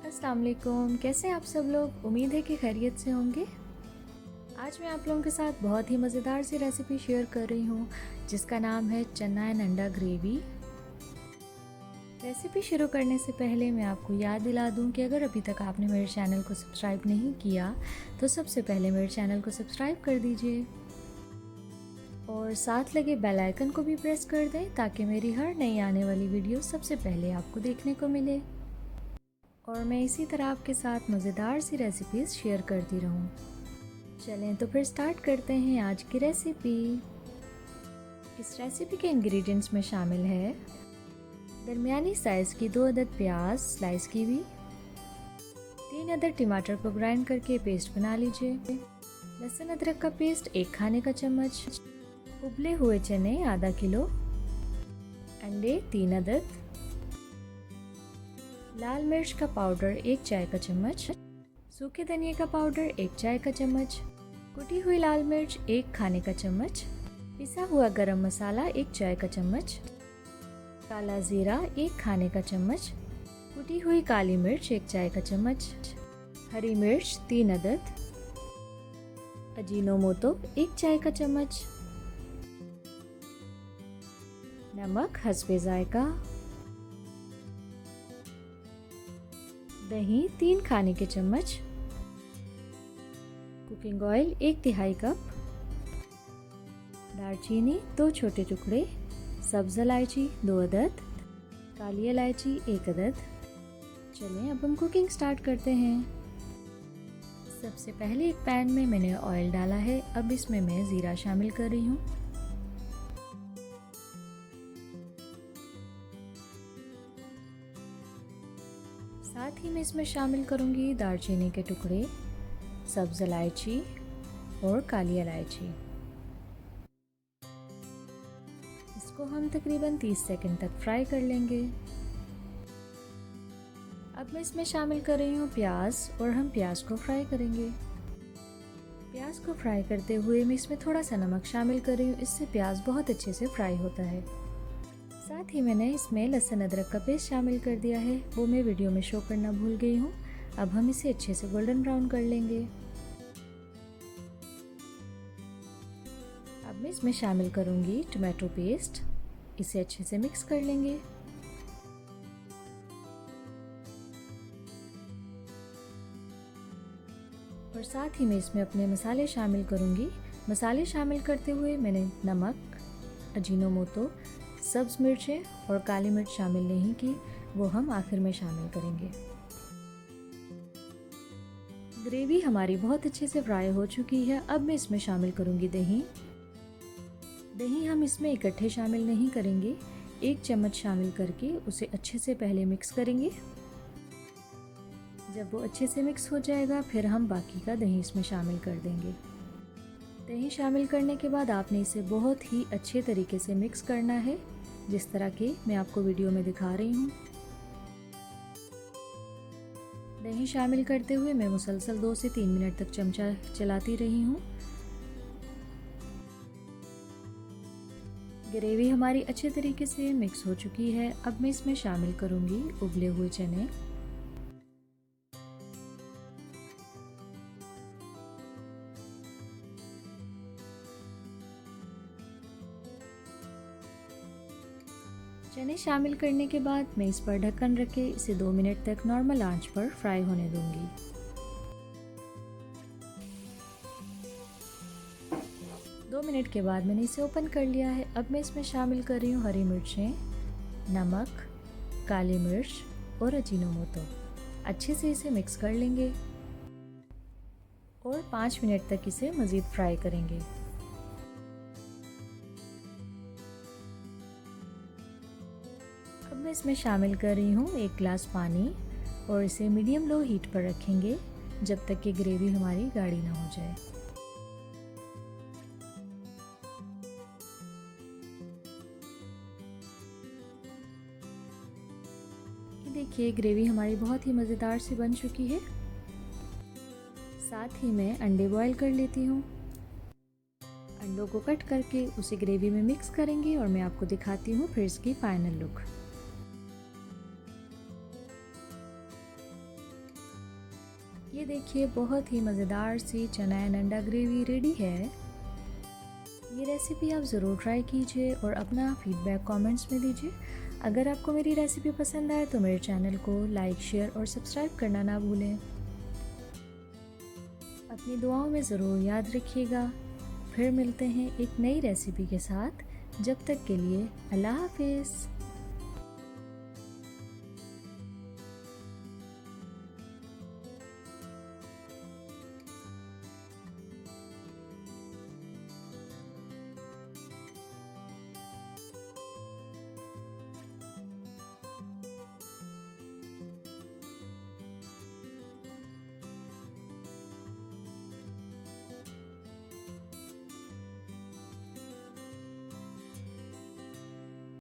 अस्सलाम वालेकुम, कैसे हैं आप सब लोग। उम्मीद है कि खैरियत से होंगे। आज मैं आप लोगों के साथ बहुत ही मज़ेदार सी रेसिपी शेयर कर रही हूँ जिसका नाम है चना एंड अंडा ग्रेवी। रेसिपी शुरू करने से पहले मैं आपको याद दिला दूं कि अगर अभी तक आपने मेरे चैनल को सब्सक्राइब नहीं किया तो सबसे पहले मेरे चैनल को सब्सक्राइब कर दीजिए और साथ लगे बेल आइकन को भी प्रेस कर दें ताकि मेरी हर नई आने वाली वीडियो सबसे पहले आपको देखने को मिले और मैं इसी तरह आपके साथ मज़ेदार सी रेसिपीज़ शेयर करती रहूं। चलें तो फिर स्टार्ट करते हैं आज की रेसिपी। इस रेसिपी के इंग्रेडिएंट्स में शामिल है दरमियानी साइज़ की 2 अदद प्याज स्लाइस की हुई, 3 अदद टमाटर को ग्राइंड करके पेस्ट बना लीजिए, लहसुन अदरक का पेस्ट 1 खाने का चम्मच, उबले हुए चने आधा किलो, अंडे 3 अदद, लाल मिर्च का पाउडर 1 चाय का चम्मच, सूखे धनिया का पाउडर 1 चाय का चम्मच, कुटी हुई लाल मिर्च 1 खाने का चम्मच, पिसा हुआ गरम मसाला 1 चाय का चम्मच, काला जीरा 1 खाने का चम्मच, कुटी हुई काली मिर्च 1 चाय का चम्मच, हरी मिर्च 3 अदद, अजीनोमोटो 1 चाय का चम्मच, नमक हस्बे जायका, दही 3 खाने के चम्मच, कुकिंग ऑयल 1/3 कप, दालचीनी 2 छोटे टुकड़े, सब्ज़ इलायची 2 अदद, काली इलायची 1 अदद। चलें अब हम कुकिंग स्टार्ट करते हैं। सबसे पहले एक पैन में मैंने ऑयल डाला है। अब इसमें मैं ज़ीरा शामिल कर रही हूँ। साथ ही मैं इसमें शामिल करूँगी दालचीनी के टुकड़े, सब्ज़ इलायची और काली इलायची। इसको हम तकरीबन 30 सेकंड तक फ्राई कर लेंगे। अब मैं इसमें शामिल कर रही हूँ प्याज और हम प्याज को फ्राई करेंगे। प्याज को फ्राई करते हुए मैं इसमें थोड़ा सा नमक शामिल कर रही हूँ, इससे प्याज बहुत अच्छे से फ्राई होता है। साथ ही मैंने इसमें लहसुन अदरक का पेस्ट शामिल कर दिया है, वो मैं वीडियो में शो करना भूल गई हूँ। अब हम इसे अच्छे से गोल्डन ब्राउन कर लेंगे। अब मैं इसमें शामिल करूँगी टमाटो पेस्ट, इसे अच्छे से मिक्स कर लेंगे। और साथ ही मैं इसमें अपने मसाले शामिल करूँगी। मसाले शामिल करते हुए मैंने नमक, अजीनोमोटो, सब्ज़ मिर्चें और काली मिर्च शामिल नहीं की, वो हम आखिर में शामिल करेंगे। ग्रेवी हमारी बहुत अच्छे से फ्राई हो चुकी है। अब मैं इसमें शामिल करूँगी दही। दही हम इसमें इकट्ठे शामिल नहीं करेंगे, 1 चम्मच शामिल करके उसे अच्छे से पहले मिक्स करेंगे। जब वो अच्छे से मिक्स हो जाएगा फिर हम बाकी का दही इसमें शामिल कर देंगे। दही शामिल करने के बाद आपने इसे बहुत ही अच्छे तरीके से मिक्स करना है, जिस तरह के मैं आपको वीडियो में दिखा रही हूँ। दही शामिल करते हुए मैं मुसलसल 2 से 3 मिनट तक चमचा चलाती रही हूँ। ग्रेवी हमारी अच्छे तरीके से मिक्स हो चुकी है। अब मैं इसमें शामिल करूँगी उबले हुए चने। चने शामिल करने के बाद मैं इस पर ढक्कन रख के इसे 2 मिनट तक नॉर्मल आंच पर फ्राई होने दूंगी। 2 मिनट के बाद मैंने इसे ओपन कर लिया है। अब मैं इसमें शामिल कर रही हूँ हरी मिर्चें, नमक, काली मिर्च और अजीनोमोटो। अच्छे से इसे मिक्स कर लेंगे और 5 मिनट तक इसे मज़ीद फ्राई करेंगे। अब मैं इसमें शामिल कर रही हूँ 1 गिलास पानी और इसे मीडियम लो हीट पर रखेंगे जब तक कि ग्रेवी हमारी गाढ़ी ना हो जाए। ये देखिए ग्रेवी हमारी बहुत ही मज़ेदार सी बन चुकी है। साथ ही मैं अंडे बॉईल कर लेती हूँ। अंडों को कट करके उसे ग्रेवी में मिक्स करेंगे और मैं आपको दिखाती हूँ फिर इसकी फाइनल लुक। ये देखिए बहुत ही मज़ेदार सी चना एंड अंडा ग्रेवी रेडी है। ये रेसिपी आप ज़रूर ट्राई कीजिए और अपना फीडबैक कमेंट्स में दीजिए। अगर आपको मेरी रेसिपी पसंद आए तो मेरे चैनल को लाइक, शेयर और सब्सक्राइब करना ना भूलें। अपनी दुआओं में ज़रूर याद रखिएगा। फिर मिलते हैं एक नई रेसिपी के साथ। जब तक के लिए अल्लाह हाफिज़।